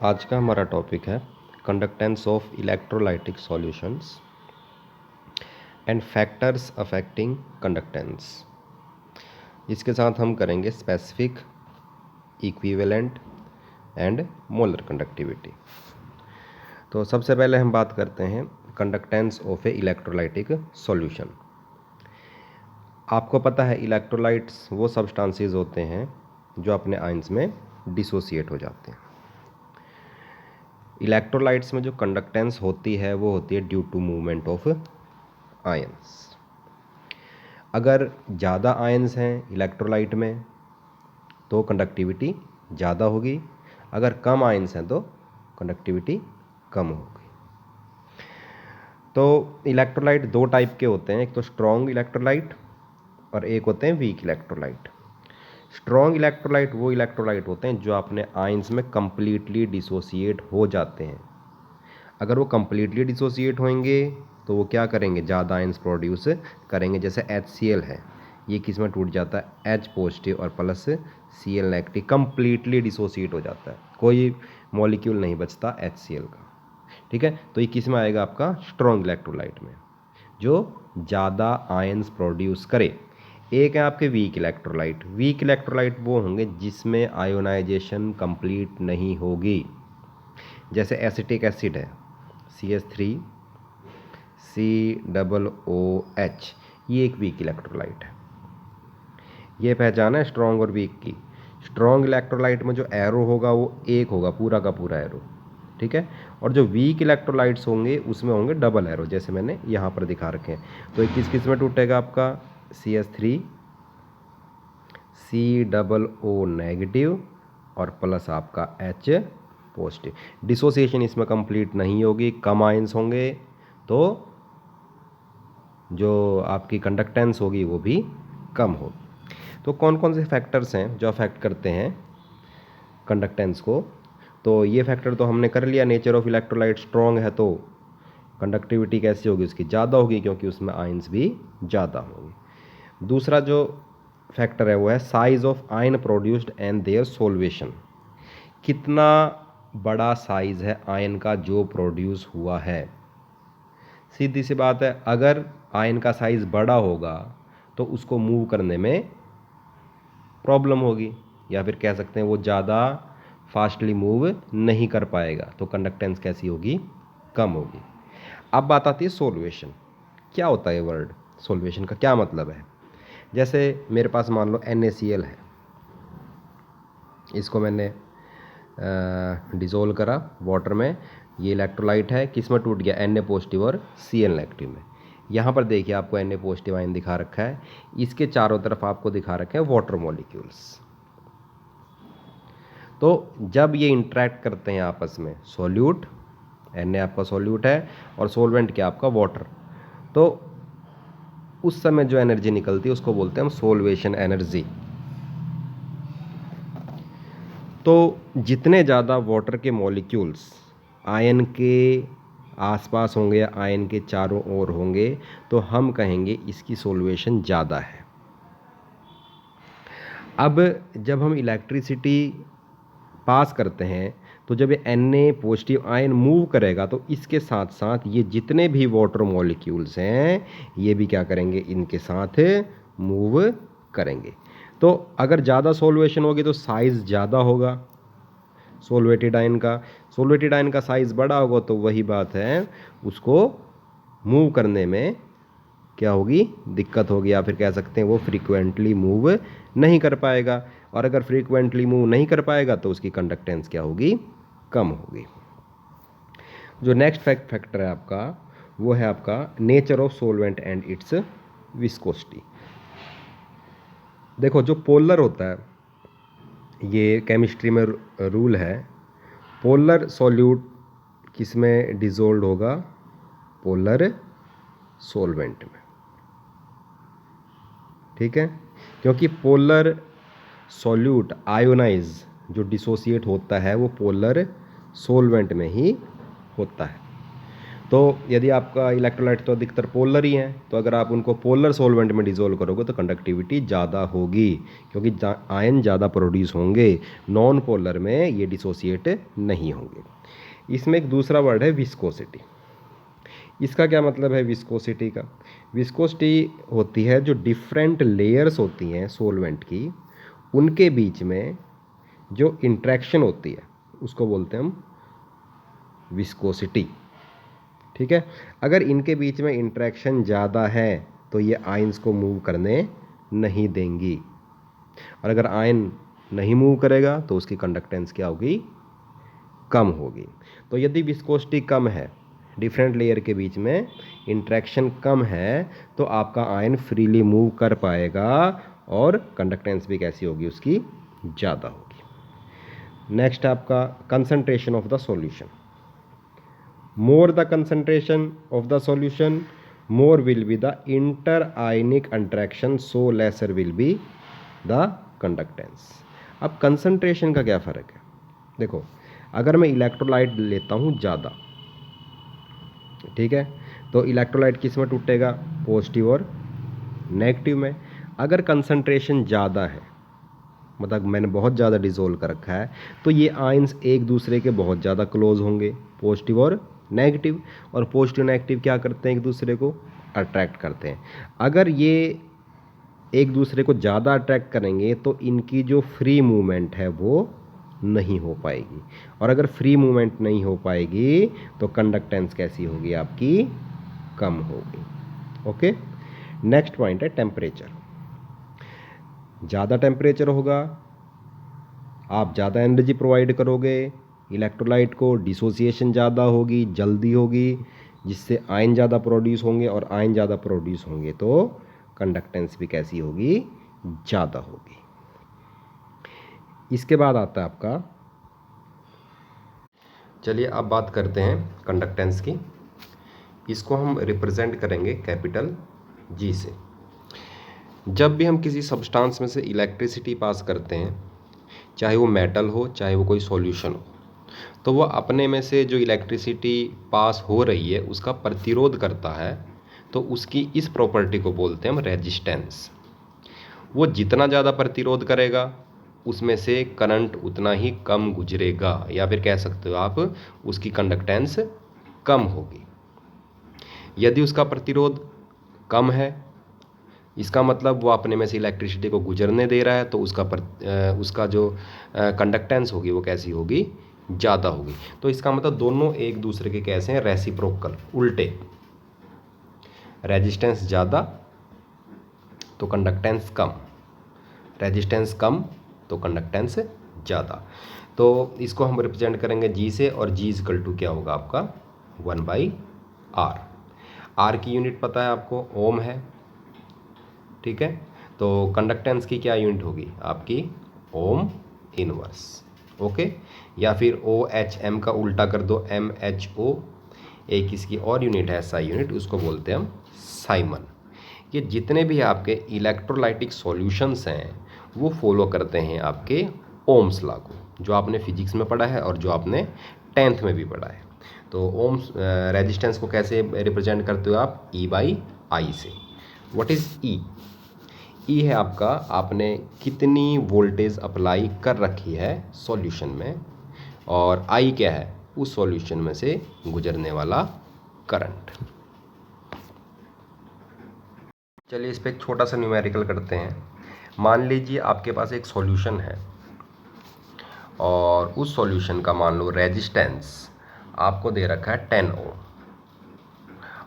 आज का हमारा टॉपिक है conductance of electrolytic solutions and factors affecting conductance. इसके साथ हम करेंगे specific, equivalent and molar conductivity. तो सबसे पहले हम बात करते हैं conductance of A electrolytic solution. आपको पता है इलेक्ट्रोलाइट्स वो सब्सटेंसेस होते हैं जो अपने आयंस में डिसोसिएट हो जाते हैं। इलेक्ट्रोलाइट्स में जो कंडक्टेंस होती है वो होती है due to movement of ions. अगर ज़्यादा आयंस हैं इलेक्ट्रोलाइट में तो कंडक्टिविटी ज़्यादा होगी, अगर कम आयंस हैं तो कंडक्टिविटी कम होगी। तो इलेक्ट्रोलाइट दो टाइप के होते हैं, एक तो स्ट्रॉन्ग इलेक्ट्रोलाइट और एक होते हैं वीक इलेक्ट्रोलाइट। स्ट्रॉन्ग इलेक्ट्रोलाइट वो इलेक्ट्रोलाइट होते हैं जो अपने आयंस में कंप्लीटली डिसोसिएट हो जाते हैं। अगर वो कंप्लीटली डिसोसिएट होंगे तो वो क्या करेंगे, ज़्यादा आयंस प्रोड्यूस करेंगे। जैसे HCl है, ये किस में टूट जाता है, H पॉजिटिव और plus Cl negative, completely dissociate हो जाता है, कोई मॉलिक्यूल नहीं बचता HCl का। ठीक है, तो ये किस में आएगा, आपका स्ट्रॉन्ग इलेक्ट्रोलाइट में, जो ज़्यादा आयंस प्रोड्यूस करे। एक है आपके वीक इलेक्ट्रोलाइट। वीक इलेक्ट्रोलाइट वो होंगे जिसमें आयोनाइजेशन कंप्लीट नहीं होगी। जैसे एसिटिक एसिड है CH3COOH, ये एक वीक इलेक्ट्रोलाइट है। ये पहचान है स्ट्रॉन्ग और वीक की। स्ट्रॉन्ग इलेक्ट्रोलाइट में जो एरो होगा वो एक होगा, पूरा का पूरा एरो, ठीक है। और जो वीक इलेक्ट्रोलाइट्स होंगे उसमें होंगे डबल एरो, जैसे मैंने यहाँ पर दिखा रखे हैं। तो किस किस में टूटेगा, आपका CH3 COO नेगेटिव और प्लस आपका H पॉजिटिव। डिसोसिएशन इसमें कंप्लीट नहीं होगी, कम आयंस होंगे तो जो आपकी कंडक्टेंस होगी वो भी कम होगी। तो कौन कौन से फैक्टर्स हैं जो अफेक्ट करते हैं कंडक्टेंस को, तो ये फैक्टर तो हमने कर लिया। नेचर ऑफ इलेक्ट्रोलाइट स्ट्रॉन्ग है तो कंडक्टिविटी कैसी होगी, उसकी ज़्यादा होगी क्योंकि उसमें आयंस भी ज़्यादा होंगे। दूसरा जो फैक्टर है वो है size of ion produced and there solvation. कितना बड़ा साइज है आयन का जो प्रोड्यूस हुआ है। सीधी सी बात है, अगर आयन का साइज बड़ा होगा तो उसको मूव करने में प्रॉब्लम होगी, या फिर कह सकते हैं वो ज़्यादा फास्टली मूव नहीं कर पाएगा, तो कंडक्टेंस कैसी होगी, कम होगी। अब बात आती है सोल्वेशन। क्या होता है वर्ड सोल्वेशन का, क्या मतलब है। जैसे मेरे पास मान लो NaCl है, इसको मैंने डिज़ोल्व करा वाटर में। ये इलेक्ट्रोलाइट है, किस में टूट गया, Na पॉजिटिव और Cl नेगेटिव में। यहाँ पर देखिए आपको Na पॉजिटिव आयन दिखा रखा है, इसके चारों तरफ आपको दिखा रखे हैं वाटर मॉलिक्यूल्स। तो जब ये इंटरेक्ट करते हैं आपस में, सॉल्यूट Na आपका सॉल्यूट है और सोलवेंट क्या आपका वाटर, तो उस समय जो एनर्जी निकलती है उसको बोलते हैं हम सोल्वेशन एनर्जी। तो जितने ज़्यादा वाटर के मॉलिक्यूल्स आयन के आसपास होंगे या आयन के चारों ओर होंगे तो हम कहेंगे इसकी सोल्वेशन ज़्यादा है। अब जब हम इलेक्ट्रिसिटी पास करते हैं तो जब ये Na पॉजिटिव आयन मूव करेगा तो इसके साथ साथ ये जितने भी वाटर मॉलिक्यूल्स हैं ये भी क्या करेंगे, इनके साथ मूव करेंगे। तो अगर ज़्यादा सोल्वेशन होगी तो साइज़ ज़्यादा होगा सोलवेटेड आयन का। सोलवेटेड आयन का साइज़ बड़ा होगा तो वही बात है, उसको मूव करने में क्या होगी, दिक्कत होगी, या फिर कह सकते हैं वो फ्रीक्वेंटली मूव नहीं कर पाएगा। और अगर फ्रीक्वेंटली मूव नहीं कर पाएगा तो उसकी कंडक्टेंस क्या होगी, कम होगी। जो नेक्स्ट फैक्टर है आपका वो है आपका nature of solvent and it's viscosity. देखो जो पोलर होता है, ये केमिस्ट्री में रूल है, पोलर सॉल्यूट किस में डिसॉल्व होगा, पोलर सॉल्वेंट में। ठीक है, क्योंकि पोलर सॉल्यूट आयोनाइज जो डिसोसिएट होता है वो पोलर सॉल्वेंट में ही होता है। तो यदि आपका इलेक्ट्रोलाइट तो अधिकतर पोलर ही हैं, तो अगर आप उनको पोलर सॉल्वेंट में डिसोल्व करोगे तो कंडक्टिविटी ज़्यादा होगी, क्योंकि आयन ज़्यादा प्रोड्यूस होंगे। नॉन पोलर में ये डिसोसिएट नहीं होंगे। इसमें एक दूसरा वर्ड है विस्कोसिटी। इसका क्या मतलब है विस्कोसिटी का? विस्कोसिटी होती है जो डिफरेंट लेयर्स होती हैं सॉल्वेंट की, उनके बीच में जो इंट्रैक्शन होती है उसको बोलते हैं हम विस्कोसिटी। ठीक है, अगर इनके बीच में इंट्रैक्शन ज़्यादा है तो ये आयंस को मूव करने नहीं देंगी, और अगर आयन नहीं मूव करेगा तो उसकी कंडक्टेंस क्या होगी? कम होगी। तो यदि विस्कोसिटी कम है, डिफरेंट लेयर के बीच में इंट्रैक्शन कम है, तो आपका आयन फ्रीली मूव कर पाएगा और कंडक्टेंस भी कैसी होगी उसकी? ज़्यादा होगी। नेक्स्ट आपका concentration of the solution. More the concentration of the solution, more will be the inter-ionic interaction, so lesser will be the conductance। अब concentration का क्या फ़र्क है? देखो, अगर मैं इलेक्ट्रोलाइट लेता हूँ ज़्यादा, ठीक है, तो इलेक्ट्रोलाइट किस में टूटेगा? पॉजिटिव और नेगेटिव में। अगर कंसंट्रेशन ज़्यादा है, मतलब मैंने बहुत ज़्यादा डिसोल्व कर रखा है, तो ये आयंस एक दूसरे के बहुत ज़्यादा क्लोज होंगे, पॉजिटिव और नेगेटिव। और पॉजिटिव नेगेटिव क्या करते हैं? एक दूसरे को अट्रैक्ट करते हैं। अगर ये एक दूसरे को ज़्यादा अट्रैक्ट करेंगे तो इनकी जो फ्री मूवमेंट है वो नहीं हो पाएगी, और अगर फ्री मूवमेंट नहीं हो पाएगी तो कंडक्टेंस कैसी होगी आपकी? कम होगी। ओके, नेक्स्ट पॉइंट है टेम्परेचर। ज़्यादा टेम्परेचर होगा, आप ज़्यादा एनर्जी प्रोवाइड करोगे इलेक्ट्रोलाइट को, डिसोसिएशन ज़्यादा होगी, जल्दी होगी, जिससे आयन ज़्यादा प्रोड्यूस होंगे, और आयन ज़्यादा प्रोड्यूस होंगे तो कंडक्टेंस भी कैसी होगी? ज़्यादा होगी। इसके बाद आता है आपका, चलिए अब बात करते हैं कंडक्टेंस की। इसको हम रिप्रेजेंट करेंगे कैपिटल जी से। जब भी हम किसी सब्सटेंस में से इलेक्ट्रिसिटी पास करते हैं, चाहे वो मेटल हो चाहे वो कोई सॉल्यूशन हो, तो वो अपने में से जो इलेक्ट्रिसिटी पास हो रही है उसका प्रतिरोध करता है, तो उसकी इस प्रॉपर्टी को बोलते हैं हम रेजिस्टेंस। वो जितना ज़्यादा प्रतिरोध करेगा उसमें से करंट उतना ही कम गुजरेगा, या फिर कह सकते हो आप उसकी कंडक्टेंस कम होगी। यदि उसका प्रतिरोध कम है, इसका मतलब वो अपने में से इलेक्ट्रिसिटी को गुजरने दे रहा है, तो उसका जो कंडक्टेंस होगी वो कैसी होगी? ज़्यादा होगी। तो इसका मतलब दोनों एक दूसरे के कैसे हैं? रेसिप्रोकल, उल्टे। रेजिस्टेंस ज़्यादा तो कंडक्टेंस कम, रेजिस्टेंस कम तो कंडक्टेंस ज़्यादा। तो इसको हम रिप्रेजेंट करेंगे जी से, और जी इक्वल टू क्या होगा आपका? 1/r। आर की यूनिट पता है आपको, ओम है, ठीक है। तो कंडक्टेंस की क्या यूनिट होगी आपकी? Ohm inverse. ओके, या फिर OHM का उल्टा कर दो, MHO। एक इसकी और यूनिट है SI यूनिट, उसको बोलते हैं हम साइमन। ये जितने भी आपके इलेक्ट्रोलाइटिक सॉल्यूशंस हैं वो फॉलो करते हैं आपके ओम्स लॉ को, जो आपने फिजिक्स में पढ़ा है और जो आपने 10th में भी पढ़ा है। तो ओम्स रेजिस्टेंस को कैसे रिप्रेजेंट करते हो आप? E/I से। What is E? ई है आपका, आपने कितनी वोल्टेज अप्लाई कर रखी है सॉल्यूशन में, और आई क्या है? उस सॉल्यूशन में से गुजरने वाला करंट। चलिए इस पर एक छोटा सा न्यूमेरिकल करते हैं। मान लीजिए आपके पास एक सॉल्यूशन है, और उस सॉल्यूशन का मान लो रेजिस्टेंस आपको दे रखा है 10 ओम,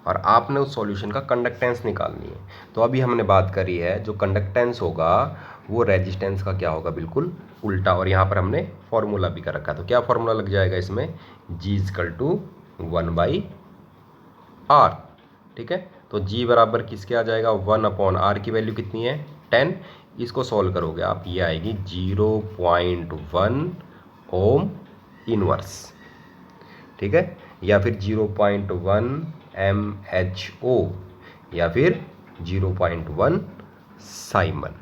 और आपने उस सॉल्यूशन का कंडक्टेंस निकालनी है। तो अभी हमने बात करी है जो कंडक्टेंस होगा वो रेजिस्टेंस का क्या होगा? बिल्कुल उल्टा। और यहाँ पर हमने फॉर्मूला भी कर रखा है, तो क्या फॉर्मूला लग जाएगा इसमें? G = 1/r। ठीक है, तो G बराबर किसके आ जाएगा? 1/r की वैल्यू कितनी है? 10। इसको सॉल्व करोगे आप, ये आएगी 0.1 ओम इनवर्स, ठीक है, या फिर 0.1 MHO, या फिर 0.1 साइमन।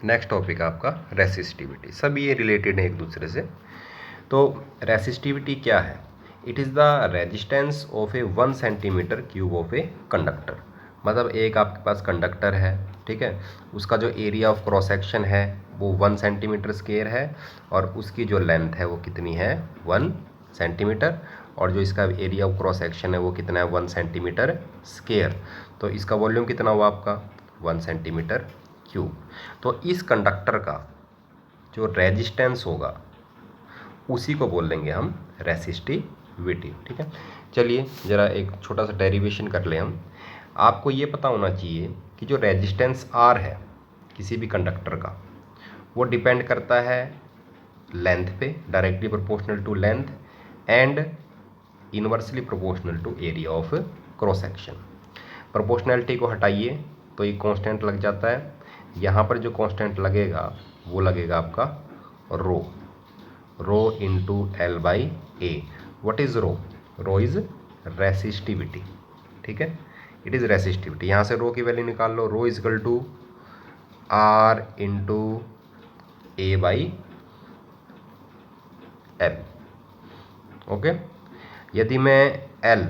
नेक्स्ट टॉपिक आपका रेसिस्टिविटी। सब ये रिलेटेड है एक दूसरे से। तो रेसिस्टिविटी क्या है? It is the resistance of A 1 centimetre cube of a conductor. मतलब एक आपके पास कंडक्टर है, ठीक है, उसका जो एरिया ऑफ क्रॉस सेक्शन है वो 1 सेंटीमीटर स्क्वायर है, और उसकी जो लेंथ है वो कितनी है? 1 सेंटीमीटर, और जो इसका एरिया ऑफ क्रॉस सेक्शन है वो कितना है? 1 सेंटीमीटर स्क्वायर। तो इसका वॉल्यूम कितना हुआ आपका? 1 सेंटीमीटर क्यूब। तो इस कंडक्टर का जो रेजिस्टेंस होगा उसी को बोल लेंगे हम रेसिस्टिविटी, ठीक है। चलिए ज़रा एक छोटा सा डेरिवेशन कर लें हम। आपको ये पता होना चाहिए कि जो रेजिस्टेंस आर है किसी भी कंडक्टर का, वो डिपेंड करता है लेंथ पे, directly proportional to length, and inversely proportional to area of cross section. Proportionality को हटाइए तो ये कांस्टेंट लग जाता है। यहाँ पर जो कांस्टेंट लगेगा वो लगेगा आपका rho into L by A. What is rho? Rho is resistivity, ठीक है, इट इज़ रेसिस्टिविटी। यहाँ से रो की वैल्यू निकाल लो। Rho is equal to R into A by L. Okay, यदि मैं एल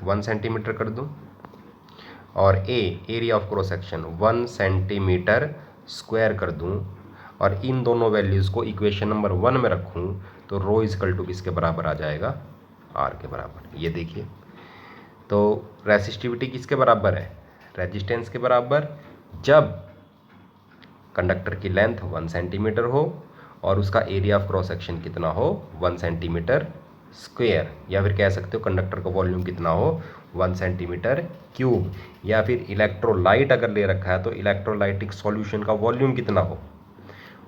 1 सेंटीमीटर कर दूं और A area of cross section 1 centimetre square कर दूं, और इन दोनों वैल्यूज़ को इक्वेशन नंबर 1 में रखूं, तो रो इजकल टू किसके बराबर आ जाएगा? आर के बराबर। ये देखिए, तो रेसिस्टिविटी किसके बराबर है? रेजिस्टेंस के बराबर, जब कंडक्टर की लेंथ 1 सेंटीमीटर हो और उसका एरिया ऑफ क्रॉस सेक्शन कितना हो? 1 सेंटीमीटर स्क्वायर, या फिर कह सकते हो कंडक्टर का वॉल्यूम कितना हो? 1 सेंटीमीटर क्यूब। या फिर इलेक्ट्रोलाइट अगर ले रखा है तो इलेक्ट्रोलाइटिक सॉल्यूशन का वॉल्यूम कितना हो?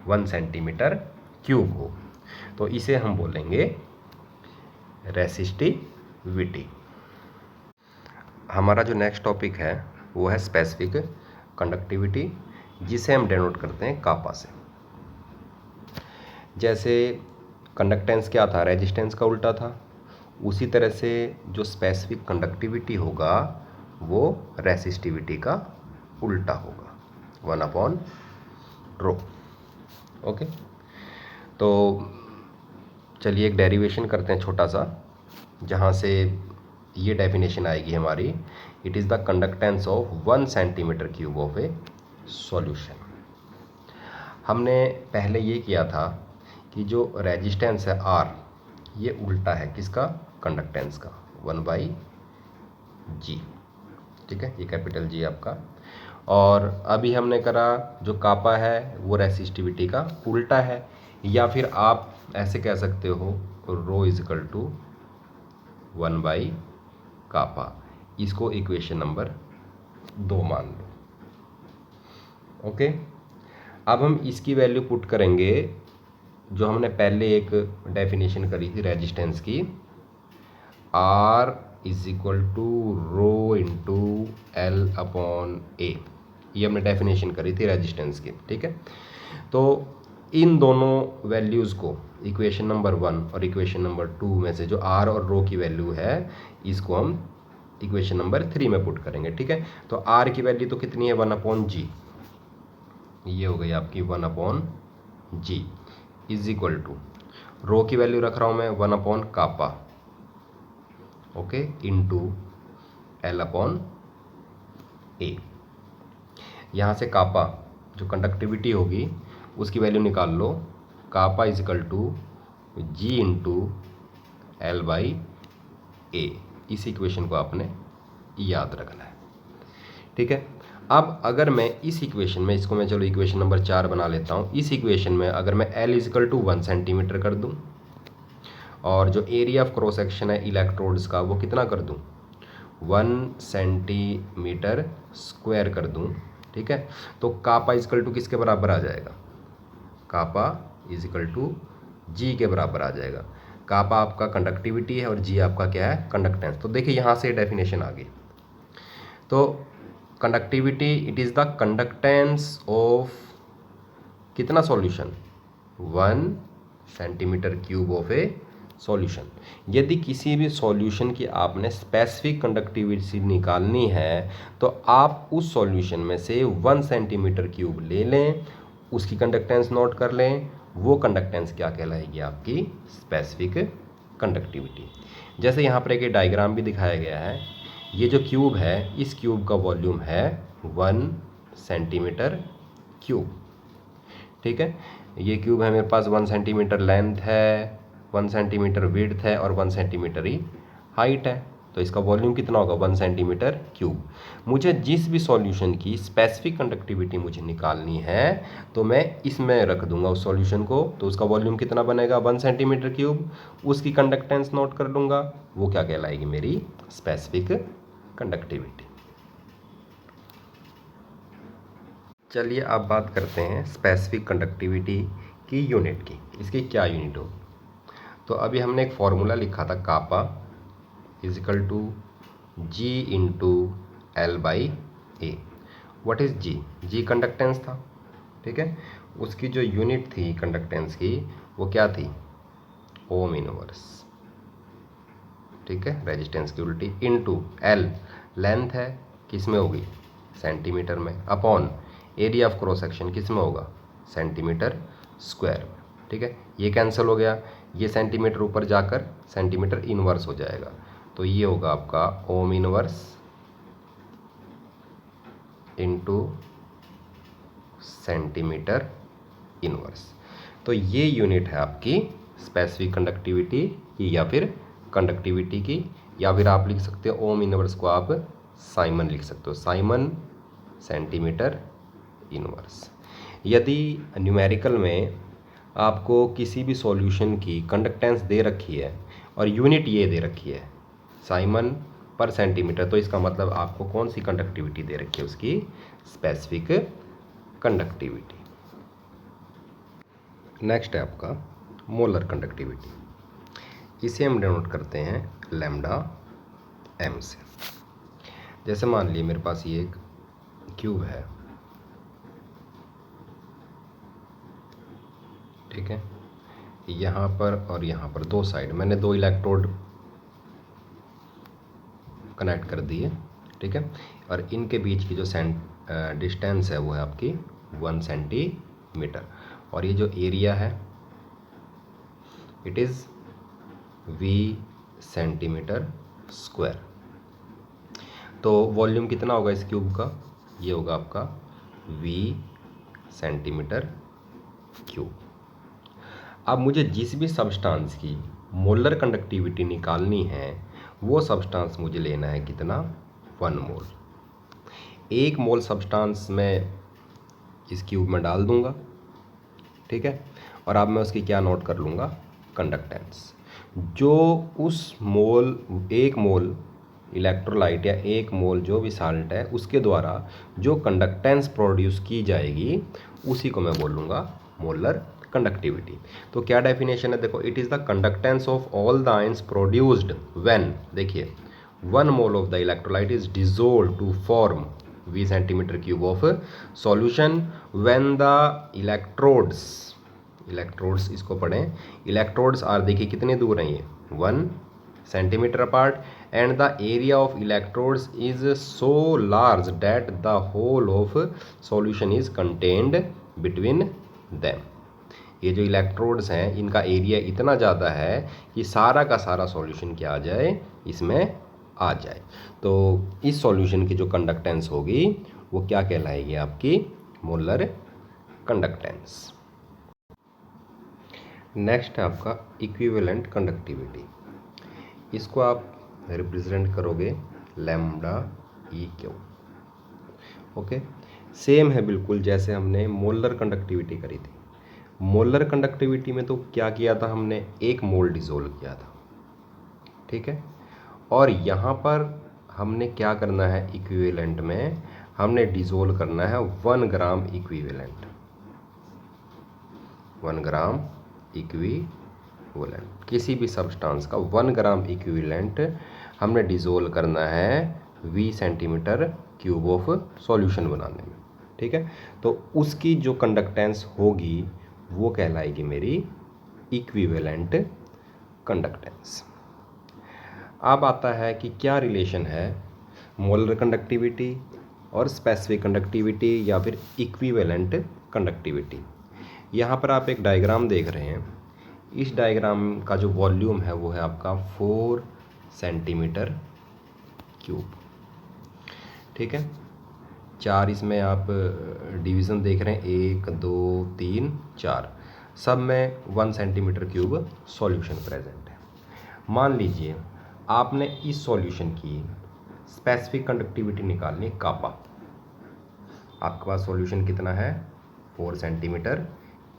1 सेंटीमीटर क्यूब हो। तो इसे हम बोलेंगे रेसिस्टिविटी। हमारा जो नेक्स्ट टॉपिक है वो है स्पेसिफिक कंडक्टिविटी, जिसे हम डेनोट करते हैं कापा से। जैसे कंडक्टेंस क्या था? रेजिस्टेंस का उल्टा था। उसी तरह से जो स्पेसिफिक कंडक्टिविटी होगा वो रेसिस्टिविटी का उल्टा होगा, 1/ρ। ओके, तो चलिए एक डेरिवेशन करते हैं छोटा सा, जहाँ से ये डेफिनेशन आएगी हमारी। It is the conductance of 1 centimetre cube of a solution. हमने पहले ये किया था कि जो रेजिस्टेंस है आर, ये उल्टा है किसका? कंडक्टेंस का, 1/G, ठीक है, ये कैपिटल जी आपका। और अभी हमने करा जो कापा है वो रेसिस्टिविटी का उल्टा है, या फिर आप ऐसे कह सकते हो रो इज इक्वल टू 1/कापा। इसको इक्वेशन नंबर 2 मान लो। ओके, अब हम इसकी वैल्यू पुट करेंगे जो हमने पहले एक डेफिनेशन करी थी रेजिस्टेंस की, R is equal to rho into L upon A. ये हमने डेफिनेशन करी थी रेजिस्टेंस की, ठीक है। तो इन दोनों वैल्यूज़ को इक्वेशन नंबर 1 और इक्वेशन नंबर 2 में से जो R और रो की वैल्यू है, इसको हम इक्वेशन नंबर 3 में पुट करेंगे, ठीक है। तो R की वैल्यू तो कितनी है? 1/G। ये हो गई आपकी 1/G इज इक्वल टू, रो की वैल्यू रख रहा हूँ मैं 1/कापा, okay, into L upon A. यहाँ से कापा जो कंडक्टिविटी होगी उसकी वैल्यू निकाल लो। Kappa is equal to G into L by A. इस इक्वेशन को आपने याद रखना है, ठीक है। अब अगर मैं इस इक्वेशन में, इसको मैं चलो इक्वेशन नंबर 4 बना लेता हूँ। इस इक्वेशन में अगर मैं L is equal to 1 centimetre कर दूँ, और जो एरिया ऑफ क्रॉस सेक्शन है इलेक्ट्रोड्स का वो कितना कर दूँ? 1 सेंटीमीटर स्क्वायर कर दूँ, ठीक है। तो कापा इजकल टू किसके बराबर आ जाएगा? कापा इजकल टू जी के बराबर आ जाएगा। कापा आपका कंडक्टिविटी है और जी आपका क्या है? कंडक्टेंस। तो देखिए यहाँ से डेफिनेशन आ गई। तो conductivity, it is the conductance of कितना solution? 1 centimetre cube of a solution. यदि किसी भी सॉल्यूशन की आपने स्पेसिफिक कंडक्टिविटी निकालनी है तो आप उस सॉल्यूशन में से 1 सेंटीमीटर क्यूब ले लें, उसकी कंडक्टेंस नोट कर लें, वो कंडक्टेंस क्या कहलाएगी आपकी स्पेसिफिक कंडक्टिविटी। जैसे यहाँ पर एक डायग्राम भी दिखाया गया है, ये जो क्यूब है इस क्यूब का वॉल्यूम है 1 सेंटीमीटर क्यूब, ठीक है। ये क्यूब है मेरे पास 1 सेंटीमीटर लेंथ है, 1 सेंटीमीटर विड्थ है और 1 सेंटीमीटर ही हाइट है, तो इसका वॉल्यूम कितना होगा 1 सेंटीमीटर क्यूब। मुझे जिस भी सॉल्यूशन की स्पेसिफिक कंडक्टिविटी मुझे निकालनी है तो मैं इसमें रख दूंगा उस सॉल्यूशन को, तो उसका वॉल्यूम कितना बनेगा 1 सेंटीमीटर क्यूब, उसकी कंडक्टेंस नोट कर लूँगा, वो क्या कहलाएगी मेरी स्पेसिफिक कंडक्टिविटी। चलिए अब बात करते हैं स्पेसिफिक कंडक्टिविटी की यूनिट की, इसकी क्या यूनिट हो। तो अभी हमने एक फॉर्मूला लिखा था kappa is equal to G into L by A. What is G? G conductance था, ठीक है। उसकी जो यूनिट थी कंडक्टेंस की वो क्या थी ओम इनवर्स, ठीक है, रेजिस्टेंस की उल्टी, इनटू एल लेंथ है किस में होगी सेंटीमीटर में, upon area of cross section किस में होगा सेंटीमीटर स्क्वायर में, ठीक है। ये कैंसिल हो गया, ये सेंटीमीटर ऊपर जाकर सेंटीमीटर इनवर्स हो जाएगा, तो ये होगा आपका ohm inverse into centimetre inverse. तो ये यूनिट है आपकी स्पेसिफिक कंडक्टिविटी की या फिर कंडक्टिविटी की, या फिर आप लिख सकते हो ओम इनवर्स को आप साइमन लिख सकते हो, साइमन सेंटीमीटर इनवर्स। यदि न्यूमेरिकल में आपको किसी भी सॉल्यूशन की कंडक्टेंस दे रखी है और यूनिट ये दे रखी है साइमन पर सेंटीमीटर, तो इसका मतलब आपको कौन सी कंडक्टिविटी दे रखी है उसकी स्पेसिफिक कंडक्टिविटी। नेक्स्ट है आपका मोलर कंडक्टिविटी, इसे हम डिनोट करते हैं लैम्डा एम से। जैसे मान लीजिए मेरे पास ये एक क्यूब है, ठीक है, यहाँ पर और यहाँ पर दो साइड मैंने 2 इलेक्ट्रोड कनेक्ट कर दिए, ठीक है, और इनके बीच की जो डिस्टेंस है वो है आपकी 1 सेंटीमीटर, और ये जो एरिया है it is v centimetre square. तो वॉल्यूम कितना होगा इस क्यूब का, ये होगा आपका v सेंटीमीटर क्यूब। अब मुझे जिस भी सब्सटेंस की मोलर कंडक्टिविटी निकालनी है वो सब्सटेंस मुझे लेना है कितना 1 मोल। 1 मोल सब्सटेंस मैं इस क्यूब में डाल दूंगा, ठीक है, और अब मैं उसकी क्या नोट कर लूँगा कंडक्टेंस। जो उस मोल 1 मोल इलेक्ट्रोलाइट या 1 मोल जो भी साल्ट है उसके द्वारा जो कंडक्टेंस प्रोड्यूस की जाएगी उसी को मैं बोलूँगा मोलर कंडक्टिविटी। तो क्या डेफिनेशन है देखो, it is the conductance of all the ions produced when, देखिए 1 mole of the electrolyte is dissolve to form v centimetre cube of solution when the electrodes इसको पढ़ें, इलेक्ट्रोड्स आर, देखिए कितने दूर हैं ये 1 centimetre apart, and the area of electrodes is so large that the whole of solution is contained between them. ये जो electrodes हैं इनका एरिया इतना ज़्यादा है कि सारा का सारा सॉल्यूशन क्या आ जाए इसमें आ जाए। तो इस सॉल्यूशन की जो कंडक्टेंस होगी वो क्या कहलाएगी आपकी मोलर कंडक्टेंस। नेक्स्ट है आपका इक्विवेलेंट कंडक्टिविटी, इसको आप रिप्रेजेंट करोगे lambda E Q. Okay, same है बिल्कुल जैसे हमने मोलर कंडक्टिविटी करी थी। मोलर कंडक्टिविटी में तो क्या किया था हमने 1 मोल डिसोल्व किया था, ठीक है, और यहाँ पर हमने क्या करना है इक्विवेलेंट में हमने डिसोल्व करना है 1 ग्राम इक्विवेलेंट, 1 ग्राम इक्विवेलेंट किसी भी सब्सटेंस का 1 ग्राम इक्विवेलेंट हमने डिसोल्व करना है v centimetre cube of solution बनाने में, ठीक है। तो उसकी जो कंडक्टेंस होगी वो कहलाएगी मेरी इक्विवेलेंट कंडक्टेंस। अब आता है कि क्या रिलेशन है मोलर कंडक्टिविटी और स्पेसिफिक कंडक्टिविटी या फिर इक्विवेलेंट कंडक्टिविटी। यहाँ पर आप एक डायग्राम देख रहे हैं। इस डायग्राम का जो वॉल्यूम है वो है आपका 4 सेंटीमीटर क्यूब। ठीक है, 4 इसमें आप डिवीज़न देख रहे हैं, 1 2 3 4, सब में 1 सेंटीमीटर क्यूब सॉल्यूशन प्रेजेंट है। मान लीजिए आपने इस सॉल्यूशन की स्पेसिफिक कंडक्टिविटी निकालनी है, कापा। आपके पास सॉल्यूशन कितना है, 4 सेंटीमीटर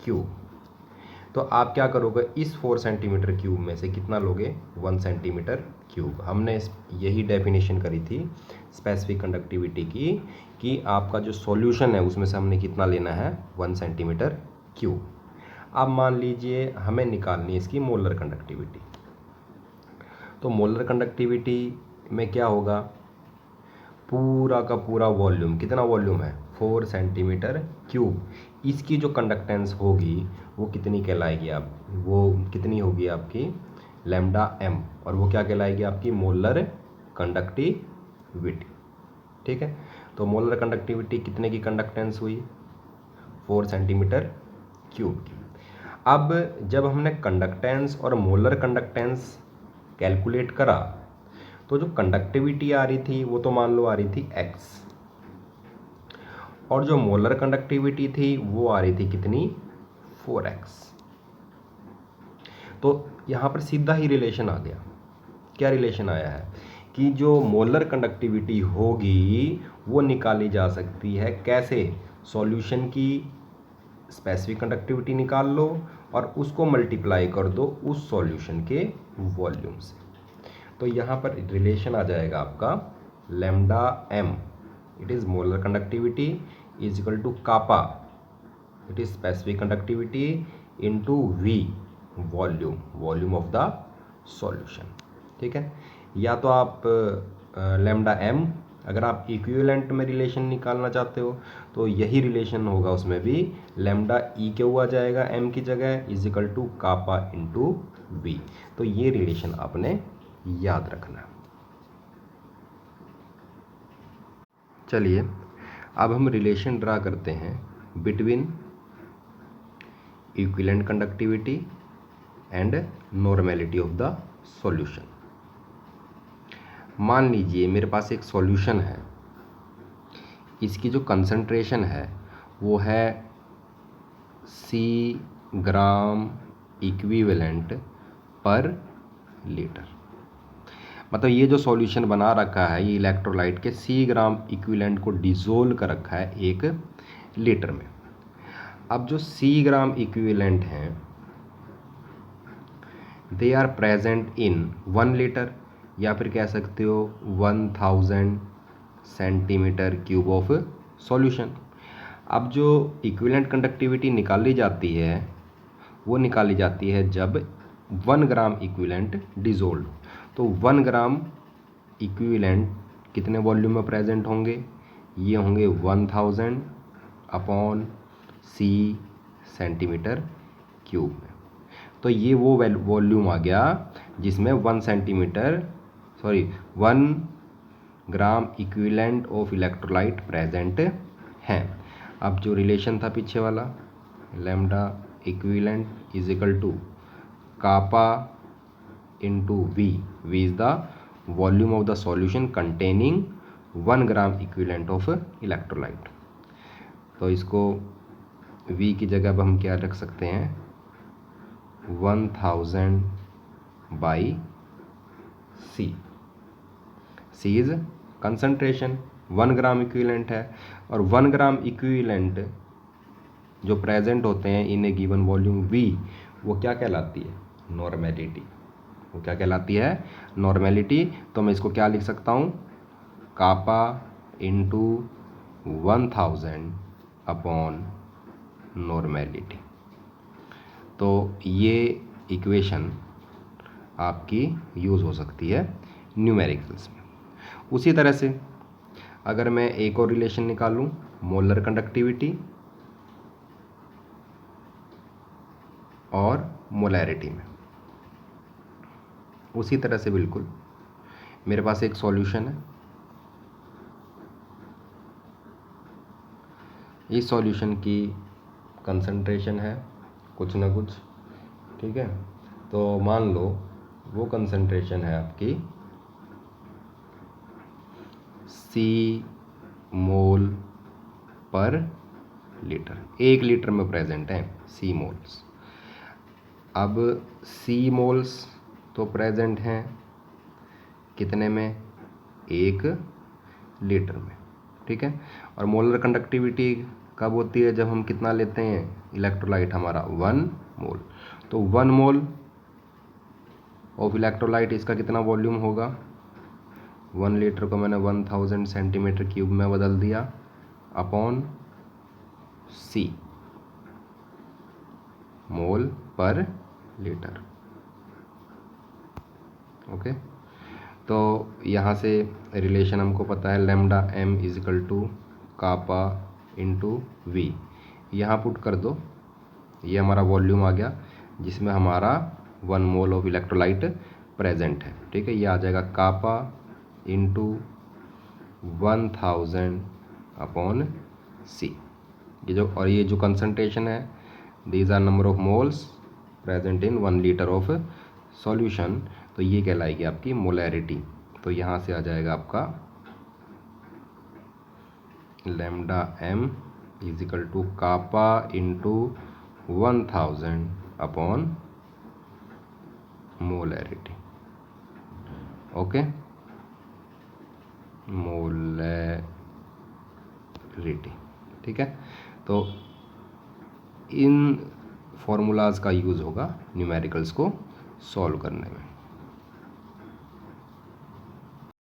क्यूब। तो आप क्या करोगे, इस 4 सेंटीमीटर क्यूब में से कितना लोगे, 1 सेंटीमीटर क्यूब। हमने यही डेफिनेशन करी थी स्पेसिफिक कंडक्टिविटी की, कि आपका जो सॉल्यूशन है उसमें से हमने कितना लेना है, 1 सेंटीमीटर क्यूब। अब मान लीजिए हमें निकालनी है इसकी मोलर कंडक्टिविटी। तो मोलर कंडक्टिविटी में क्या होगा, पूरा का पूरा वॉल्यूम, कितना वॉल्यूम है, 4 सेंटीमीटर क्यूब, इसकी जो कंडक्टेंस होगी वो कितनी कहलाएगी, आप वो कितनी होगी आपकी, लैम्डा एम, और वो क्या कहलाएगी आपकी, मोलर कंडक्टिविटी। ठीक है, तो मोलर कंडक्टिविटी कितने की कंडक्टेंस हुई, 4 सेंटीमीटर क्यूब की। अब जब हमने कंडक्टेंस और मोलर कंडक्टेंस कैलकुलेट करा, तो जो कंडक्टिविटी आ रही थी वो तो मान लो आ रही थी x, और जो मोलर कंडक्टिविटी थी वो आ रही थी कितनी, 4x। तो यहाँ पर सीधा ही रिलेशन आ गया। क्या रिलेशन आया है कि जो मोलर कंडक्टिविटी होगी वो निकाली जा सकती है कैसे, सॉल्यूशन की स्पेसिफिक कंडक्टिविटी निकाल लो और उसको मल्टीप्लाई कर दो उस सॉल्यूशन के वॉल्यूम से। तो यहाँ पर रिलेशन आ जाएगा आपका lambda M, it is molar conductivity, is equal to kappa, it is specific conductivity, into V, volume of the solution. ठीक है, या तो आप लैम्डा एम, अगर आप इक्विवेलेंट में रिलेशन निकालना चाहते हो तो यही रिलेशन होगा, उसमें भी लैम्डा ई क्यू आ जाएगा एम की जगह, is equal to kappa into V. तो ये रिलेशन आपने याद रखना। चलिए अब हम रिलेशन ड्रा करते हैं between equivalent conductivity and normality of the solution. मान लीजिए मेरे पास एक सॉल्यूशन है, इसकी जो कंसंट्रेशन है वो है C ग्राम इक्विवेलेंट पर लीटर। मतलब ये जो सॉल्यूशन बना रखा है ये इलेक्ट्रोलाइट के C ग्राम इक्विवेलेंट को डिसोल्व कर रखा है 1 लीटर में। अब जो C ग्राम इक्विवेलेंट हैं they are present in 1 litre, या फिर कह सकते हो 1000 सेंटीमीटर क्यूब ऑफ सॉल्यूशन। अब जो इक्विवेलेंट कंडक्टिविटी निकाली जाती है वो निकाली जाती है जब 1 ग्राम इक्विवेलेंट डिसोल्व। तो 1 ग्राम इक्विवेलेंट कितने वॉल्यूम में प्रेजेंट होंगे, ये होंगे 1000 अपॉन C सेंटीमीटर क्यूब में। तो ये वो वॉल्यूम आ गया जिसमें 1 gram equivalent of electrolyte present हैं। अब जो रिलेशन था पीछे वाला, lambda equivalent is equal to kappa into V, V is the volume of the solution containing 1 gram equivalent of electrolyte. तो इसको v की जगह अब हम क्या रख सकते हैं, 1000 by C। C is concentration, 1 gram equivalent है, और 1 ग्राम इक्विवेलेंट जो प्रेजेंट होते हैं इन ए गिवन वॉल्यूम V, वो क्या कहलाती है, नॉर्मेलिटी। वो क्या कहलाती है, नॉर्मेलिटी। तो मैं इसको क्या लिख सकता हूँ, कापा इंटू 1000 अपॉन नॉर्मेलिटी। तो ये इक्वेशन आपकी यूज़ हो सकती है न्यूमेरिकल्स में। उसी तरह से अगर मैं एक और रिलेशन निकालूं मोलर कंडक्टिविटी और मोलैरिटी में, उसी तरह से बिल्कुल मेरे पास एक सॉल्यूशन है, इस सॉल्यूशन की कंसंट्रेशन है कुछ ना कुछ, ठीक है। तो मान लो वो कंसंट्रेशन है आपकी C मोल पर लीटर, 1 लीटर में प्रेजेंट है C मोल्स। अब C मोल्स तो प्रेजेंट हैं कितने में, 1 लीटर में, ठीक है। और मोलर कंडक्टिविटी कब होती है, जब हम कितना लेते हैं इलेक्ट्रोलाइट, हमारा 1 मोल। तो 1 मोल ऑफ इलेक्ट्रोलाइट, इसका कितना वॉल्यूम होगा, 1 लीटर को मैंने 1000 सेंटीमीटर क्यूब में बदल दिया अपॉन C मोल पर लीटर, ओके। तो यहाँ से रिलेशन हमको पता है, lambda m is equal to kappa into V, यहाँ पुट कर दो, ये हमारा वॉल्यूम आ गया जिसमें हमारा 1 मोल ऑफ इलेक्ट्रोलाइट प्रेजेंट है, ठीक है। ये आ जाएगा कापा इंटू 1000 अपॉन C, ये जो, और ये जो कंसंट्रेशन है, these are number of moles present in 1 litre of solution, तो ये कहलाएगी आपकी मोलैरिटी। तो यहाँ से आ जाएगा आपका lambda m is equal to kappa into 1000 upon molarity, okay, molarity, ठीक है। तो इन फॉर्मूलाज का यूज़ होगा न्यूमेरिकल्स को सॉल्व करने में।